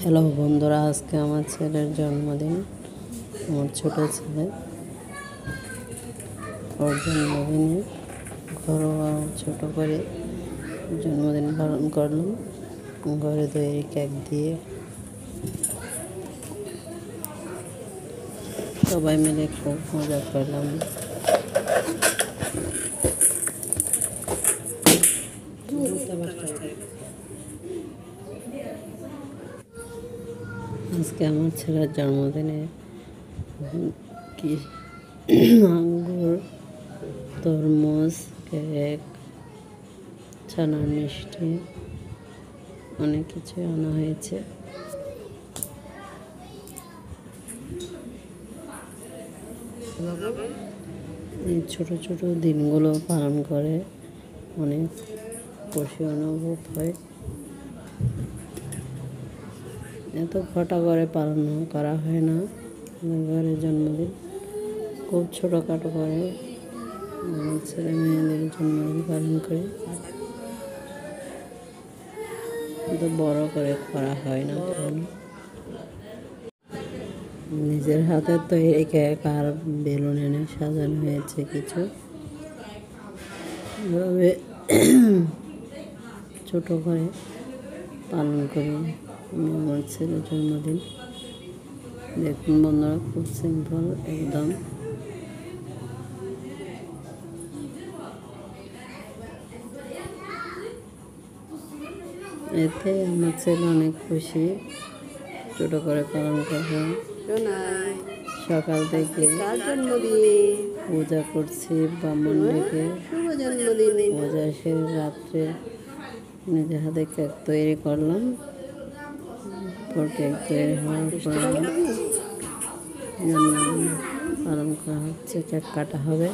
Hello বন্ধুরা, আজকে আমার ছেলের জন্মদিন। আমার ছোটো ছেলে, ওর জন্মদিনে ঘরোয়া ছোট করে জন্মদিন পালন করলাম। ঘরে তৈরি কেক দিয়ে সবাই মিলে খুব মজা করলাম। আজকে আমার ছেলের জন্মদিনে কি আঙ্গুর, তরমুজ, কেক, ছানার মিষ্টি, অনেক কিছু আনা হয়েছে। এই ছোট ছোট দিনগুলো পালন করে অনেক খুশি অনুভব হয়। এত ঘটা করে পালন করা হয় না ঘরে জন্মদিন, খুব ছোটোখাটো করে আমার ছেলে মেয়েদের জন্মদিন পালন করে, এত বড় করে করা হয় না। নিজের হাতে তৈরি কেক আর বেলুন এনে সাজানো হয়েছে কিছু, এভাবে ছোটো করে পালন করি আমি আমার ছেলের জন্মদিন। দেখুন বন্ধুরা, খুব সিম্পল একদম। এতে আমার ছেলে অনেক খুশি, ছোটো করে পালন করবো। সকাল থেকে পূজা করছি ব্রাহ্মণ ডেকে, পূজা সেরে রাত্রে নিজের হাতে কেক তৈরি করলাম। কেক তৈরি হওয়ার পর জন্মদিন পালন করা হচ্ছে, কেক কাটা হবে।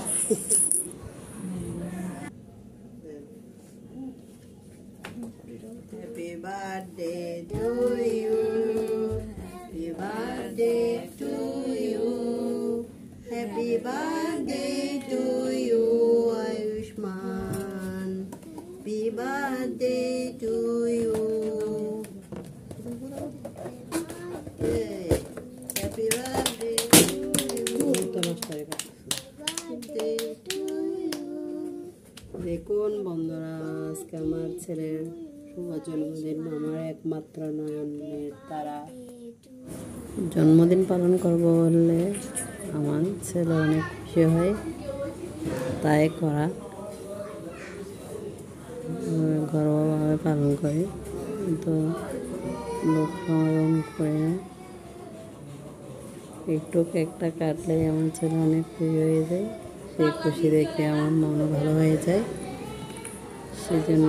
Happy birthday to you. Happy birthday to you. Happy birthday to you, Ayushman. Happy birthday to you. Happy birthday to you. দেখুন বন্ধুরা, আজকে আমার ছেলের শুভ জন্মদিন। আমার একমাত্র নয়নের তারা জন্মদিন পালন করব বললে আমার ছেলে অনেক খুশি হয়, তাই করা। ঘরোয়াভাবে পালন করি, তো লোক সমাগম করে না। একটু কেকটা কাটলেই আমার ছেলে অনেক খুশি হয়ে যায়, সেই খুশি দেখে আমার মনও ভালো হয়ে যায়। সেজন্য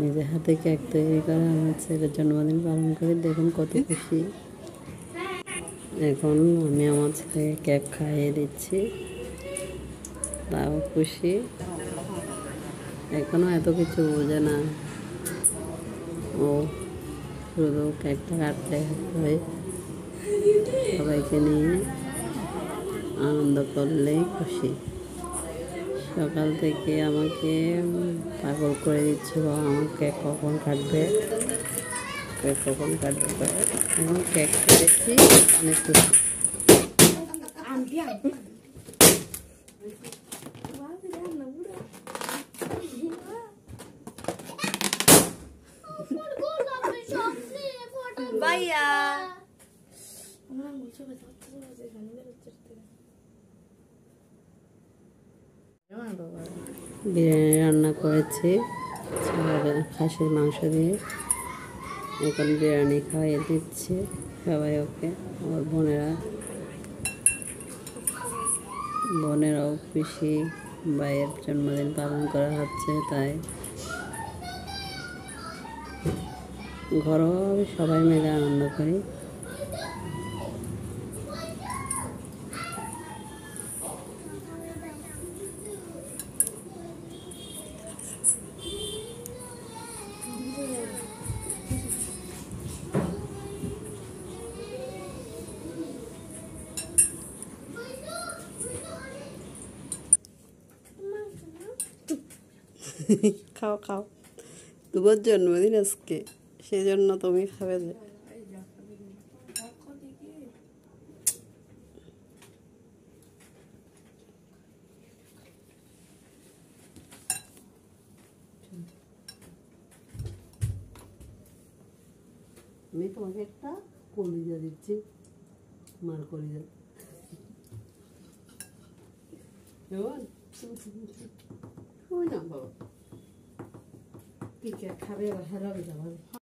নিজের হাতে কেক তৈরি করে আমার ছেলের জন্মদিন পালন করি। দেখুন কত খুশি। এখন আমি আমার ছেলেকে কেক খাইয়ে দিচ্ছি, তাও খুশি। এখনও এত কিছু বোঝে না, ও শুধু কেকটা কাটলে হয়, সবাইকে নিয়ে আনন্দ করলেই খুশি। সকাল থেকে আমাকে পাগল করে দিচ্ছিল, আমার কেক কখন কাটবে, কেক কখন কাটবে। এখন কেক কেটেছি, অনেক খুশি। Bye. বিরিয়ানি রান্না করেছি খাসির মাংস দিয়ে। এখন বিরিয়ানি খাইয়ে দিচ্ছি সবাই ওকে। আমার বোনেরাও খুশি, ভাইয়ের জন্মদিন পালন করা হচ্ছে, তাই ঘরোয়াভাবে সবাই মিলে আনন্দ করি। খাও খাও, তোমার জন্মদিন আজকে, সেই জন্য তুমি খাবে যে। আমি তোমাকে একটা কলিজা দিচ্ছি, মার কলিজা। কেমন? ওই না বাবা, কি খাবে আবার হারাবে যাবে।